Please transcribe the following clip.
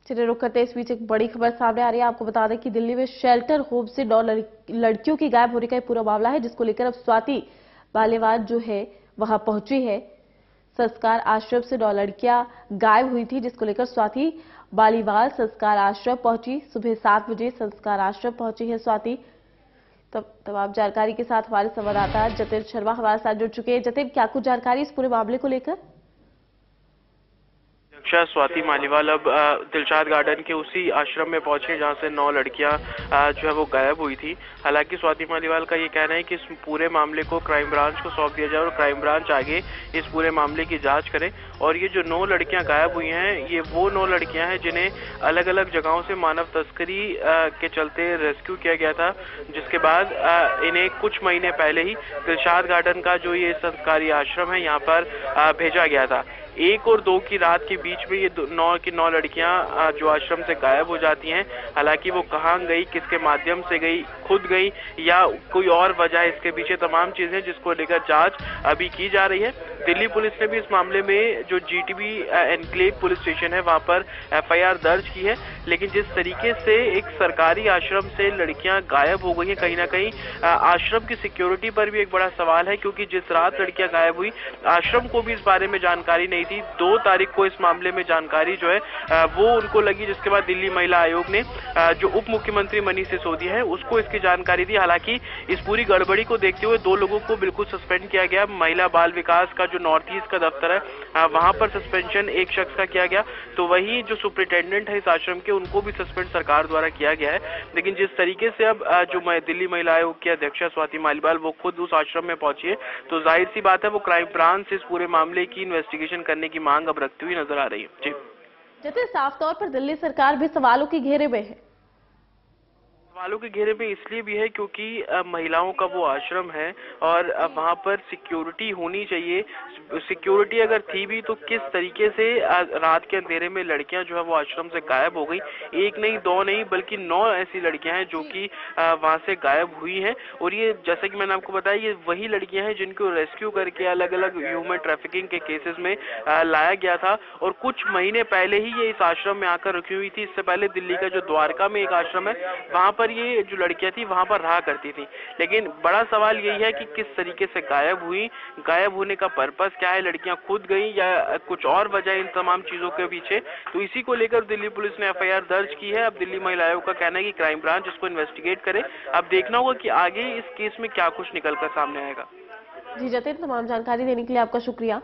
चलिए रुक करते इस बीच एक बड़ी खबर सामने आ रही है। आपको बता दें कि दिल्ली में शेल्टर होम से 9 लड़कियों की गायब होने का एक पूरा मामला है, जिसको लेकर अब स्वाति बालेवाल जो है वहां पहुंची है। संस्कार आश्रम से 9 लड़कियां गायब हुई थी, जिसको लेकर स्वाति बालीवाल संस्कार आश्रम पहुंची। सुबह 7 बजे संस्कार आश्रम पहुंची है स्वाति। तमाम जानकारी के साथ हमारे संवाददाता जतिन शर्मा हमारे साथ जुड़ चुके हैं। जतिन, क्या कुछ जानकारी इस पूरे मामले को लेकर? स्वाति मालीवाल अब दिलशाद गार्डन के उसी आश्रम में पहुंचे जहां से 9 लड़कियां जो है वो गायब हुई थी। हालांकि स्वाति मालीवाल का ये कहना है कि इस पूरे मामले को क्राइम ब्रांच को सौंप दिया जाए और क्राइम ब्रांच आगे इस पूरे मामले की जांच करे। और ये जो 9 लड़कियां गायब हुई हैं, ये वो 9 लड़कियां हैं जिन्हें अलग अलग जगहों से मानव तस्करी के चलते रेस्क्यू किया गया था, जिसके बाद इन्हें कुछ महीने पहले ही दिलशाद गार्डन का जो ये संस्कारी आश्रम है यहाँ पर भेजा गया था। 1 और 2 की रात के बीच में ये 9 की 9 लड़कियां जो आश्रम से गायब हो जाती हैं। हालांकि वो कहां गई, किसके माध्यम से गई, खुद गई या कोई और वजह, इसके पीछे तमाम चीजें जिसको लेकर जांच अभी की जा रही है। दिल्ली पुलिस ने भी इस मामले में जो जीटीबी एनक्लेव पुलिस स्टेशन है वहां पर एफआईआर दर्ज की है। लेकिन जिस तरीके से एक सरकारी आश्रम से लड़कियां गायब हो गई हैं, कहीं ना कहीं आश्रम की सिक्योरिटी पर भी एक बड़ा सवाल है, क्योंकि जिस रात लड़कियां गायब हुई आश्रम को भी इस बारे में जानकारी नहीं थी। 2 तारीख को इस मामले में जानकारी जो है वो उनको लगी, जिसके बाद दिल्ली महिला आयोग ने जो उप मुख्यमंत्री मनीष सिसोदिया है उसको इसकी जानकारी दी। हालांकि इस पूरी गड़बड़ी को देखते हुए 2 लोगों को बिल्कुल सस्पेंड किया गया। महिला बाल विकास का जो नॉर्थ ईस्ट का दफ्तर है वहां पर सस्पेंशन एक शख्स का किया गया, तो वही जो सुपरिटेंडेंट है इस आश्रम के उनको भी सस्पेंड सरकार द्वारा किया गया है। लेकिन जिस तरीके से अब जो दिल्ली महिला आयोग की अध्यक्षा स्वाति मालीवाल वो खुद उस आश्रम में पहुंची है, तो जाहिर सी बात है वो क्राइम ब्रांच से इस पूरे मामले की इन्वेस्टिगेशन करने की मांग अब रखती हुई नजर आ रही है। जी जैसे साफ तौर पर दिल्ली सरकार भी सवालों के घेरे में है। सवालों के घेरे में इसलिए भी है क्योंकि महिलाओं का वो आश्रम है और वहां पर सिक्योरिटी होनी चाहिए। सिक्योरिटी अगर थी भी तो किस तरीके से रात के अंधेरे में लड़कियां जो है वो आश्रम से गायब हो गई। 1 नहीं 2 नहीं बल्कि 9 ऐसी लड़कियां हैं जो कि वहां से गायब हुई हैं। और ये जैसे कि मैंने आपको बताया, ये वही लड़कियां हैं जिनको रेस्क्यू करके अलग अलग ह्यूमन ट्रैफिकिंग के केसेस में लाया गया था और कुछ महीने पहले ही ये इस आश्रम में आकर रुकी हुई थी। इससे पहले दिल्ली का जो द्वारका में एक आश्रम है वहां पर ये जो लड़कियां थी वहां पर रहा करती थी। लेकिन बड़ा सवाल यही है कि किस तरीके से गायब हुई, गायब होने का पर्पस क्या है, लड़कियां खुद गई या कुछ और वजह इन तमाम चीजों के पीछे। तो इसी को लेकर दिल्ली पुलिस ने एफआईआर दर्ज की है। अब दिल्ली महिला आयोग का कहना है कि क्राइम ब्रांच इसको इन्वेस्टिगेट करे। अब देखना होगा कि आगे इस केस में क्या कुछ निकलकर सामने आएगा। जी जतिन, तमाम जानकारी देने के लिए आपका शुक्रिया।